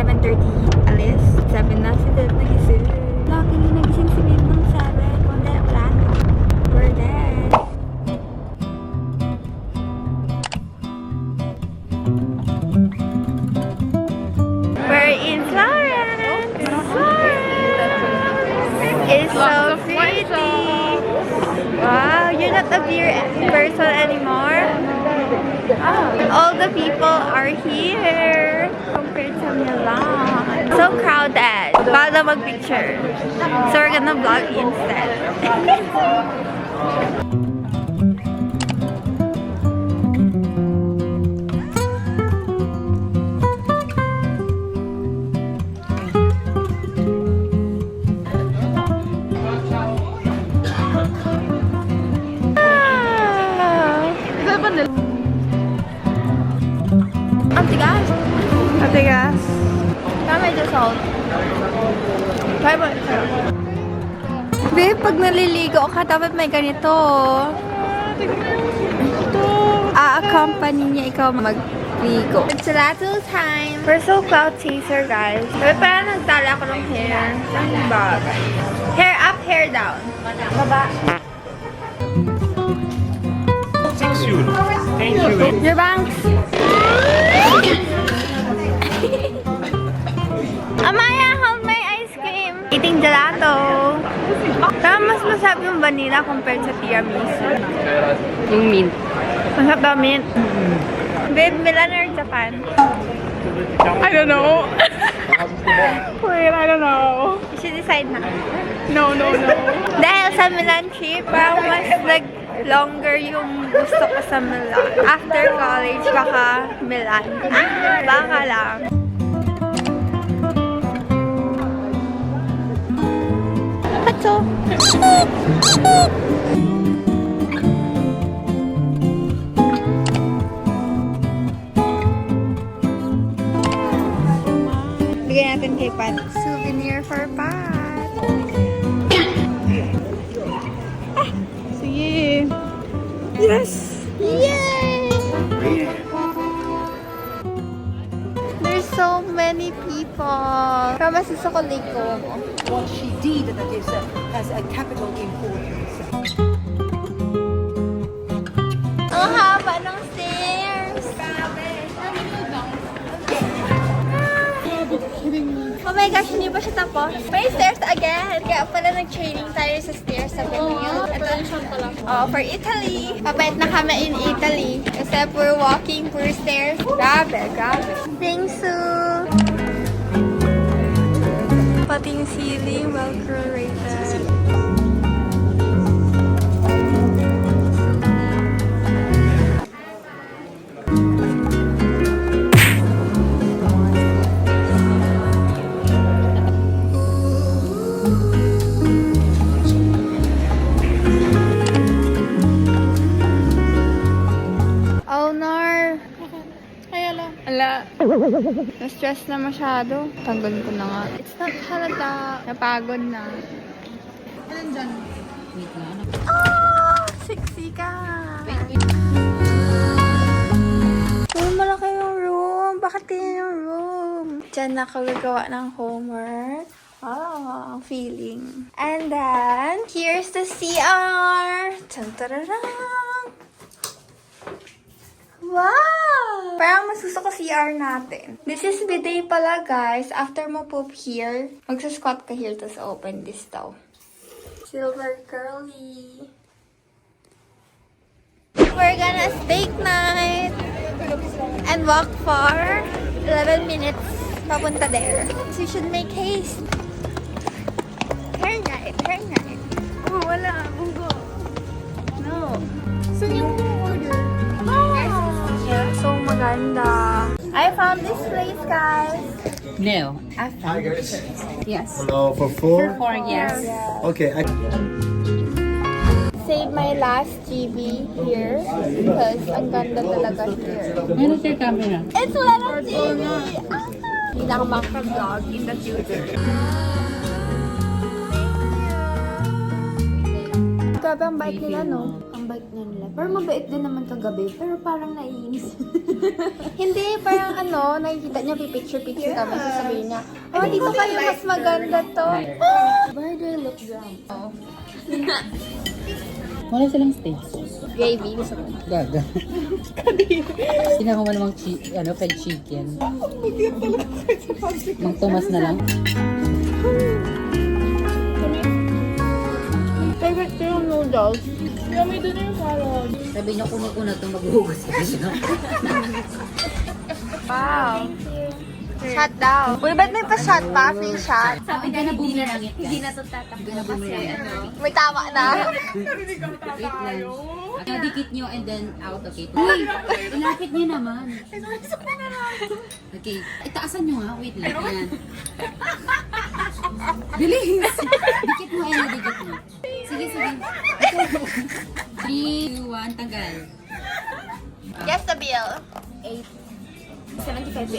7:30 alis. 7 na si Dad nagising. Luckily, nagising si Dad ng 7. Kundi, wala na. We're dead. We're in Florence. It's so pretty. Wow, you're not a beer person anymore. All the people are here compared to Milan. So crowded. Bawal na mag-picture. So we're gonna vlog instead. Ang tigas. Ang tigas. Kaya medyo salt. Try mo. Babe, pag naliligo ka, dapat may ganito. A-accompany niya ikaw magligo. It's lasso time. We're so cloud chaser, guys. Sabi parang nagtala ako ng hair. Ang bagay. Hair up, hair down. Baba. Thank you. Your banks. Amaya, hold my ice cream. Eating gelato. Pero mas masarap yung vanilla compared sa tiramisu. Yung mint. Masarap daw mint. Babe, Milan or Japan? I don't know. Wait, I don't know. You should decide na. No. Dahil sa Milan trip, parang mas longer yung gusto ko sa Milan. After college, baka Milan. Baka lang. Pacho! Bigyan natin kay Pat. Souvenir for Pat. Sige. Yes! Yay! There's so many people. Pero mas gusto ko Lake Como. What she did that is has a capital importance. Ang haba ng stairs. Oh my gosh, hindi pa siya tapos. May stairs again. Kaya pala nag-training tayo sa stairs sa Benil. Ito oh, for Italy. Papayat na kami in Italy. Kasi we're walking for stairs. Grabe. Bingsu. Pati yung ceiling, well rated. Na-stress na masyado. Pagod ko na nga. It's not halata. Napagod na. Alin dyan? Wait lang. Oh! Sexy ka! Malaki yung room. Bakit ganyan yung room? Diyan na ako gagawa ng homework. Oh, ang feeling. And then, here's the CR. Tan-tararang! Wow! Parang mas gusto ko CR natin. This is bidet pala, guys. After mo poop here, magsasquat ka here, tapos open this daw. Silver curly. We're gonna steak night and walk for 11 minutes papunta there. So we should make haste. Hair night. Oh, wala. Bunggo. No. So yung order? So maganda. I found this place, guys. No, I found it. Yes. Hello, for four? For 4, yes. Okay. Save my last GB here because ang ganda talaga here. Where's your camera? It's wala ng TV! Hindi na ako makaka-vlog in the future. Grabe ang bait nila, no? Ang bait na nila. Pero mabait din naman kagabi. Pero parang naiinis. Hindi, parang ano, nakikita niya, pipicture-picture kami, sasabihin niya, oh, dito kayo, mas maganda to. Why do I look drunk? Oh. Wala silang steak. Gravy, gusto ko. Gaga. Sinako mo namang fed chicken. Mang Tomas na lang. Favorite ko yung noodles. Sabi niyo kunin ko na ito maghuhugas ka siya. Wow. Shot daw. Uy, ba't may pa-shot pa? Free shot? Sabi ka na bumili lang ito. Hindi na ito tatakbo kasi ano. may tama na. Wait lang. Dikit nyo and then out, okay? Uy! Ilapit niyo naman. Okay. Itaasan nyo nga. Wait lang. Ayan. Bilis! Dikit mo and dikit mo. Sige, sige. 3, 2, 1, tanggal. Guess the bill. 75 to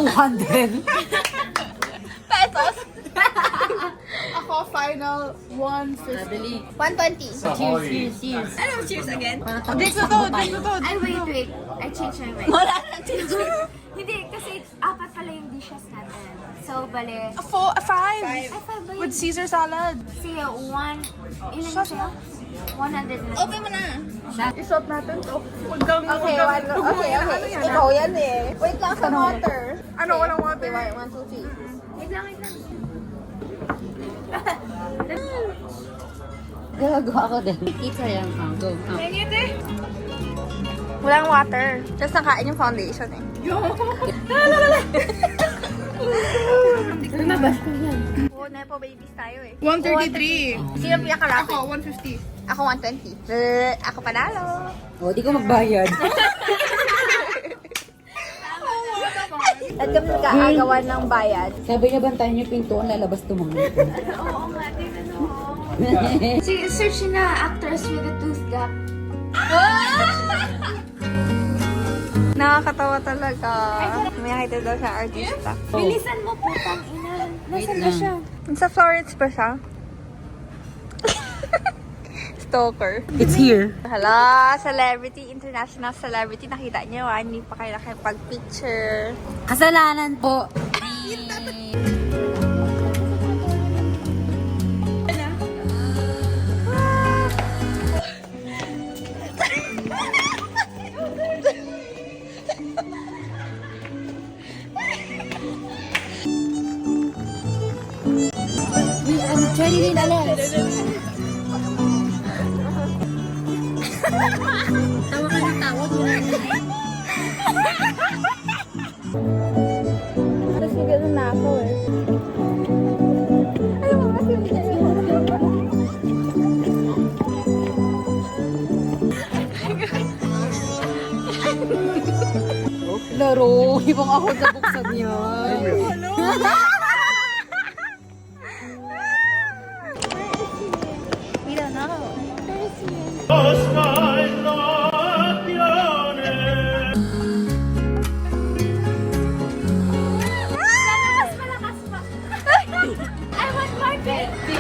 200. pesos. Ako, final 150. Dali. 120. Cheers, cheers. Ano, cheers again? Dito to, dito to. Ay, wait. I changed my mind. Wala na cheers. Hindi, kasi apat pala yung dishes natin. So, bale, A five. ay, five ba yun? With Caesar salad. Sige, ilan siya? 100 na. Open mo na. Isot natin to. Huwag kang, Okay, okay. Ikaw yan eh. Wait lang sa water. Ano, walang water. Okay, 1, 2, 3. Wait lang. Gagawa ako din. Pizza yan. Go. Walang water. Tapos nakain yung foundation eh. Oo, Nepo babies tayo eh. 133. Sino pinakalapit? Ako, 150. Ako 120. Ako panalo. O, di ko magbayad. At kami nag-aagawan ng bayad. Sabi niya, bantayan niyo pintuan, lalabas tumangin. Oo nga, tingnan mo. Sige, search na actors with a tooth gap. Nakakatawa talaga. May nakita daw siya artista. Bilisan mo, putang ina. Nasaan ba lang. siya? Sa Florence ba siya? Stalker. It's here. Hala, celebrity, international celebrity. Nakita niyo, hindi pa kayo nakipag-picture. Kasalanan po. Tapos gano'n na ako eh. Ayaw mo kasi Laro, ibang ako nabuksan niya. We don't know. Mas malakas pa. I want more baby.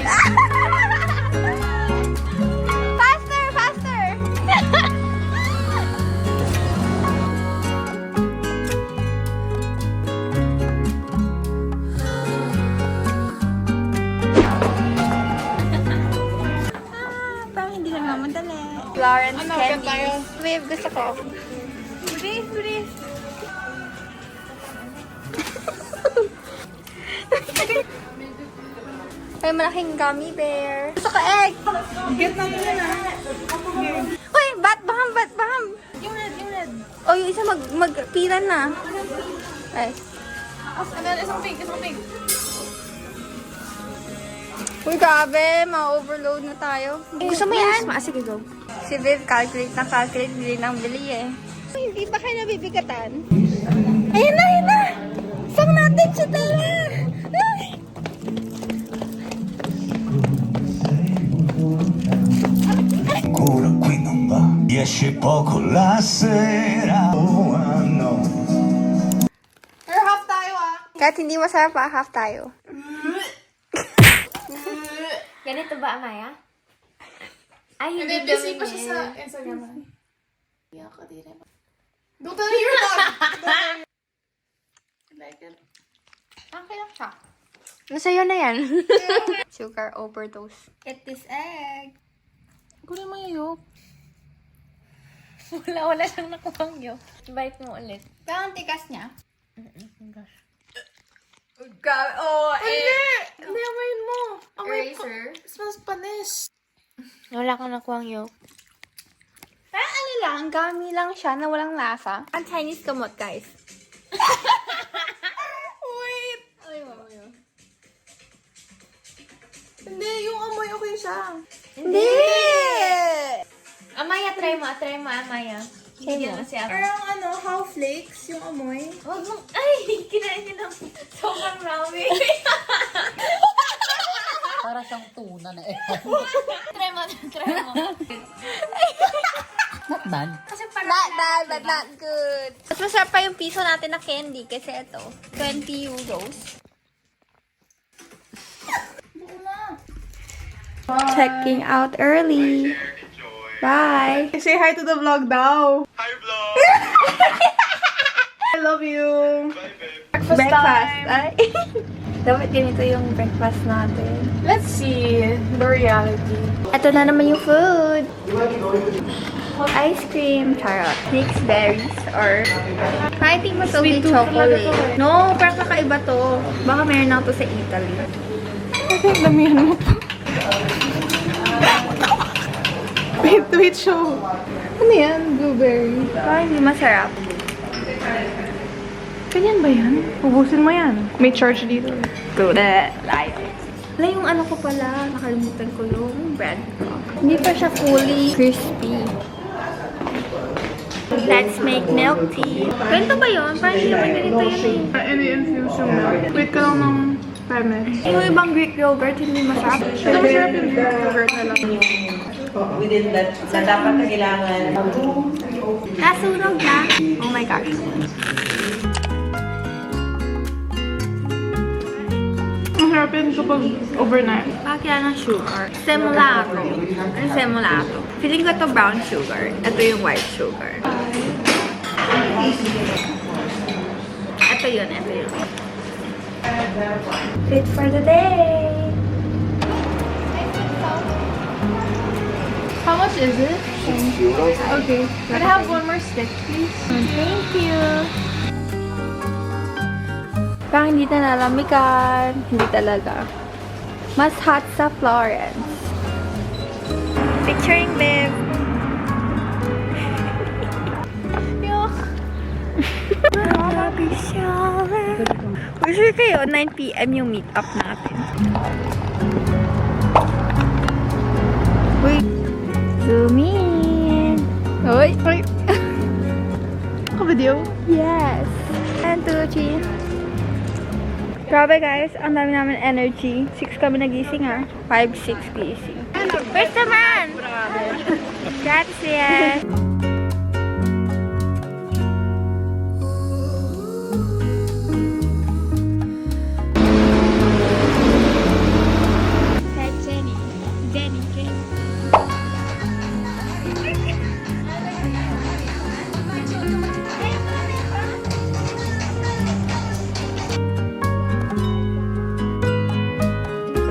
Faster, faster! Parang hindi na mamadali. Florence Candy. Wave, gusto ko. Please, please. May malaking gummy bear. Gusto ko egg! Get natin yun ah. Uy, bat baham! Yung red. O, yung isa magpilan na. Ay. And then, isang pink. Uy, grabe. Ma-overload na tayo. Gusto mo yan? Sige, go. Si Viv, calculate, bili ng bili eh. Hindi ba kayo nabibigatan? Ayan na! Sang natin siya tala! Ancora qui non va, riesce poco la sera. Oh, no. Pero half tayo ah. Kahit hindi masarap pa, half tayo. Ganito ba, Amaya? Ay, And hindi then, busy gawin pa siya sa eh. Instagram. Don't tell me you're done. Like it. Okay lang siya. Nasa'yo na yan. Sugar overdose. Eat this egg. Kunin mo yung yolk. Wala siyang nakuhang yolk. Bite mo ulit. Parang tikas niya. God, oh, hindi! Hindi, amayin mo. Eraser. It smells panis. Wala kang nakuhang yolk. Parang ano lang, gummy lang siya na walang lasa. Ang Chinese kamot, guys. Wait! Ay, mamaya. Hindi, yung amoy okay siya. Hindi! Amaya, try mo, Amaya. Bigyan mo siya. Parang ano, half flakes yung amoy. Huwag mong, ay, kinain niya ng sobrang rami. Para siyang tuna na eh. Try mo. Not bad. Kasi parang not good. Mas masarap pa yung piso natin na candy kasi ito, 20 euros. Checking out early. Bye. Say hi to the vlog daw. Hi, vlog! I love you. Breakfast. Ay. Dapat ganito yung breakfast natin. Let's see the reality. Ito na naman yung food. Ice cream, charot. Mixed berries or I think mas okay chocolate. No, parang kakaiba to. Baka meron na to sa Italy. I think damihan mo pa. Wait, show. Ano yan? Blueberry. Parang hindi masarap. Ganyan ba yan? Ubusin mo yan. May charge dito. Tude. Layo. Wala yung ano ko pala. Nakalimutan ko yung bread ko. Hindi pa siya fully crispy. Let's make milk tea. Ganito ba yun? Parang hindi naman ganito yun eh. Ini-infuse yung milk. Wait ka lang ng 5 minutes. Yung ibang Greek yogurt, hindi masarap. Ito masarap yung Greek yogurt na lang. Within that, sa dapat na kailangan. Nasunog na. Oh my gosh. Masarap yun kapag overnight. Bakit kailangan ng sugar? Semolato. Ano semolato? Feeling ko ito brown sugar. Ito yung white sugar. Ito yun. Fit for the day! How much is it? Okay. Can I have one more stick, please? Thank you! Parang hindi na nalamigan. Hindi talaga. Mas hot sa Florence. Picturing Liv. Yuck! Grabe siya. Sure kayo, 9 PM yung meet-up natin. Wait. Zoom in. Uy! Video? Yes! 1, 2, 3. Grabe guys, ang dami namin energy. 6 kami nagising 5, 6 gising. First naman! Gracias! Jenny.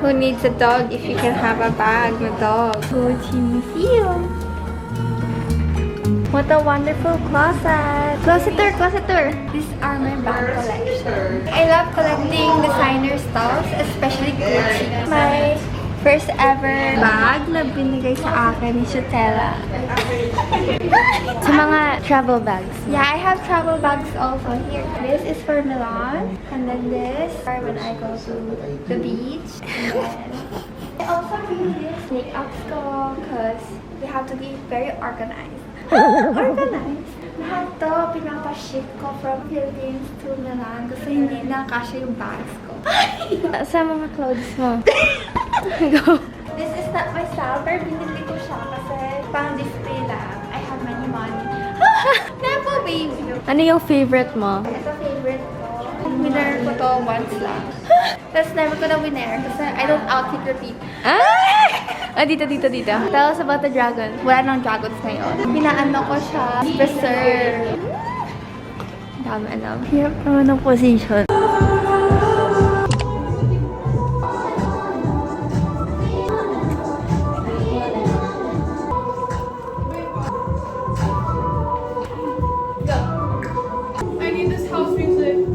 Who needs a dog if you can have a bag na dog? Gucci Museum. What a wonderful closet. Closet tour. These are my bag collection. I love collecting designer stuff, especially Gucci. My first ever bag na binigay sa akin ni Shutella. Sa mga travel bags. Yeah, I have travel bags also here. This is for Milan. And then this for when I go to the beach. And then I also bring this makeups ko because we have to be very organized. Organized. Lahat to, pinapaship ko from Philippines to Milan kasi hindi na kasya yung bags ko. Sa mga clothes mo. Go. This is not my style, pero binili ko siya kasi pang display lang. I have money. Nepo, baby. Ano yung favorite mo? Ito favorite ko. winner ko to once lang. Tapos never ko na winner. Kasi I don't outfit repeat. Dito. Tell us about the dragon. Wala nang dragons ngayon. Pinaano ko siya. Preserve. Dami alam. Hirap naman ng position. I need this house music.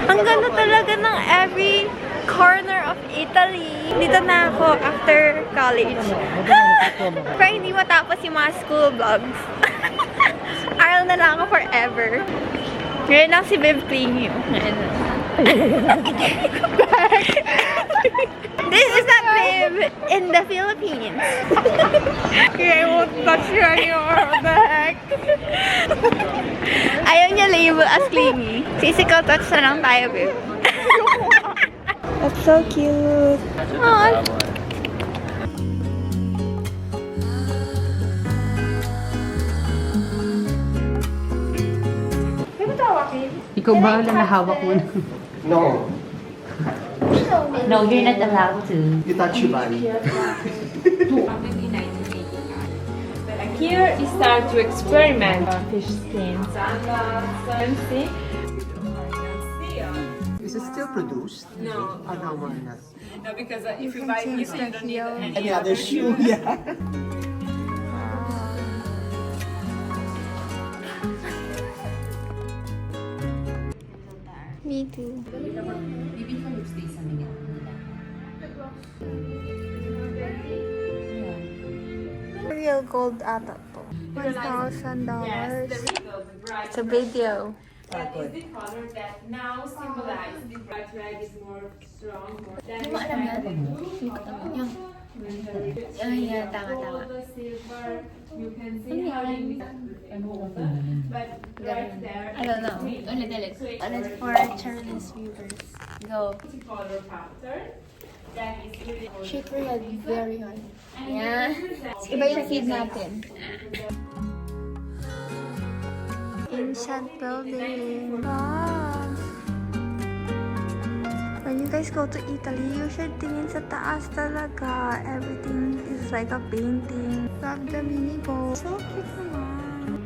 Ang ganda talaga ng every corner of Italy. Dito na ako after college. Pero hindi matapos yung mga school vlogs. Aral na lang ako forever. Ngayon lang si Viv Clingy. Ngayon lang. This is not Viv in the Philippines. I won't touch you anymore. What the heck? Ayaw niya label as clingy. Physical touch na lang tayo, Viv. That's so cute. Aww. Ikaw ba na hawak mo na? No. No, you're not allowed to. You touch your body. Here is start to experiment fish skins. See? Is it still produced? No. Oh, no, we're not. No, because if you buy this, you don't need Any other shoe? Yeah. Me too. Maybe for you stay something else. Real gold ata to. $1,000. It's a video. That is the color that now symbolizes the bright red is more strong. That is the silver. You can see how it is. But right there, I don't know. Ulit. Ulit for Chinese viewers. Go. color pattern. That is really Shake your head very hard. and Yeah. Iba yung feed natin. Ancient building. Wow. When you guys go to Italy, you should tingin sa taas talaga. Everything is like a painting. Love the mini boat. So cute naman.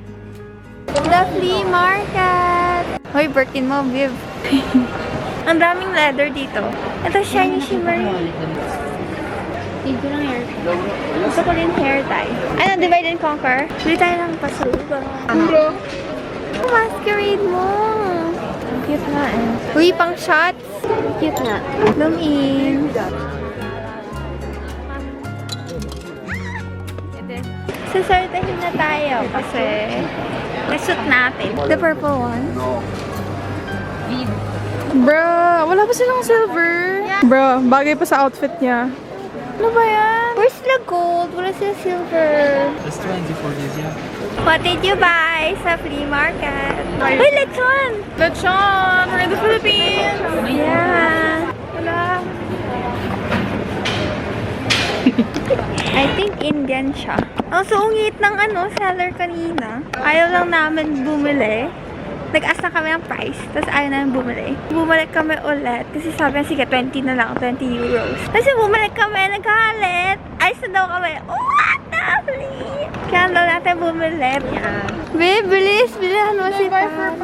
The flea market! Hoy, Birkin mo, Viv. Ang daming leather dito. Ito, shiny shimmery. Need ko ng hair. Gusto ko rin hair tie. Ano, divide and conquer? Bili tayo ng pasuba. Bro. Masquerade mo. Ang cute nga eh. Uy, pang shots. Cute nga. Zoom in. Sasortahin na tayo kasi na-shoot natin. The purple one. Bro, wala pa silang silver. Bro, bagay pa sa outfit niya. Ano ba yan? Where's the gold? Wala sila silver. That's 20 for this, yeah. What did you buy sa flea market? Uy, lechon! Lechon! We're in the Philippines! Yeah. Wala. I think Indian siya. Ang suungit ng seller kanina. Ayaw lang namin bumili. Nag-ask na kami ng price, tapos ayaw namin bumili. Bumalik kami ulit, kasi sabi niya, sige, 20 na lang, 20 euros. Kasi bumalik kami, naghalit. Ayos na daw kami. What the flea? Kaya daw natin bumili. Yeah. Babe, bilis, bilihan mo si Pat.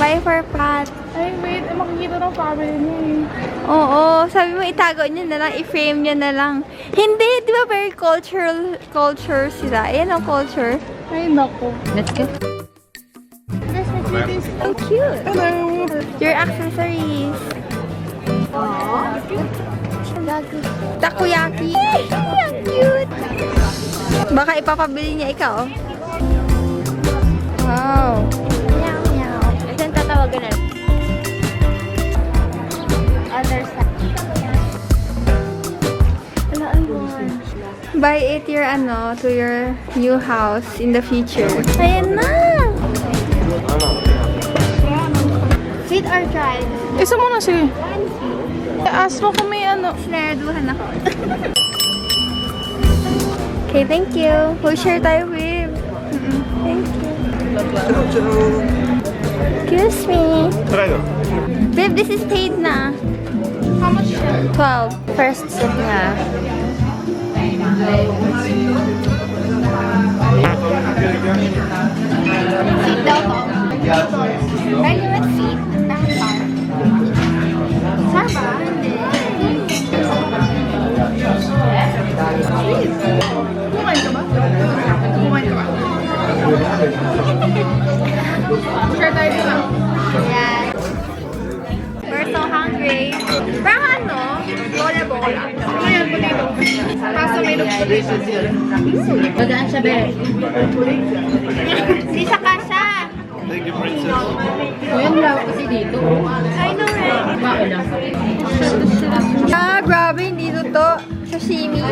Buy for Pat. Ay, wait. Makikita ng family niya eh. Oo, sabi mo itago niya na lang, i-frame niya na lang. Hindi, di ba very culture sila? Ayan ang culture. Ay, naku. Let's go. So cute. Hello. Your accessories. Aww. Takoyaki. Ang cute. Baka ipapabili niya ikaw. Wow. Meow, meow. Ito yung tatawagan na. Other side. Wala, I want. Buy it to your new house in the future. Ayan na! Sweet or dry? Isa muna sige. Ask mo kung may ano. Sinareduhan ako. Okay, thank you. We'll share tayo, babe. Thank you. Excuse me. Babe, this is paid na. How much? 12. First sip na. Seat daw to. Pwede with seat. Ang star. Star ba? Hindi. Kumain ka ba? Share tayo dito. Yes. We're so hungry. Parang ano? Bola-bola. Ngayon, potato. Kaso may nagpapalitan siya. Magaan siya, be. Hindi siya kasha. Kuya, wala kasi dito. I know, right? Bakit lang? Ah, grabe. Hindi to. Sashimi.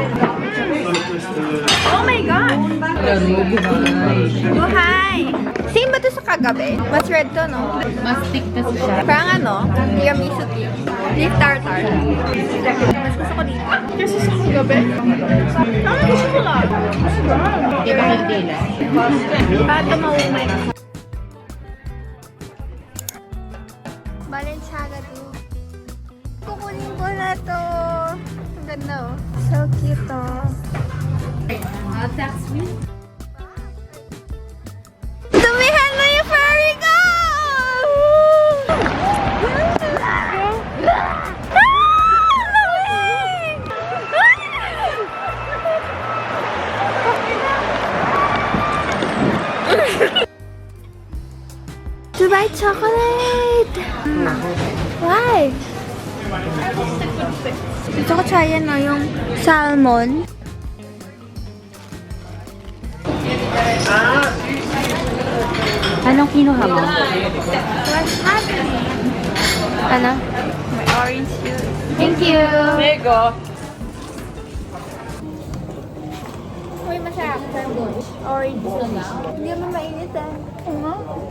Oh my God. Buhay. Same ba to sa kagabi? Mas red to, no? Mas thick kasi siya. Parang ano? Tiramisu tea. Beef tartar. Mas gusto ko dito. Kasi sa kagabi? Ano gusto ko lang? Di ba kayo dila? Paano maumay? Balenciaga to. Kukunin ko na to. Ang ganda, oh. So cute, oh. That's me. Dumihan na yung fairy ko! To buy chocolate! Why? Gusto ko try yan, no? Yung salmon. Anong kinuha mo? What's happening? Ano? My orange juice. Thank you! There you go. Uy, masarap. Orange juice. Hindi naman mainit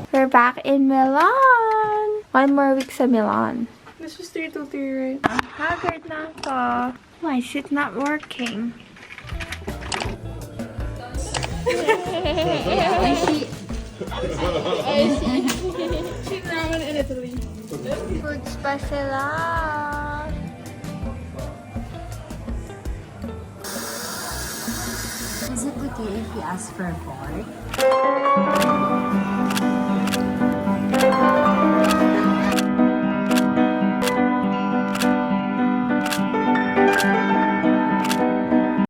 We're back in Milan! 1 more week sa Milan. This is 3 to 3, right? Ang haggard na ako. Why is it not working? Foods pa sila. Is it okay if we ask for a fork?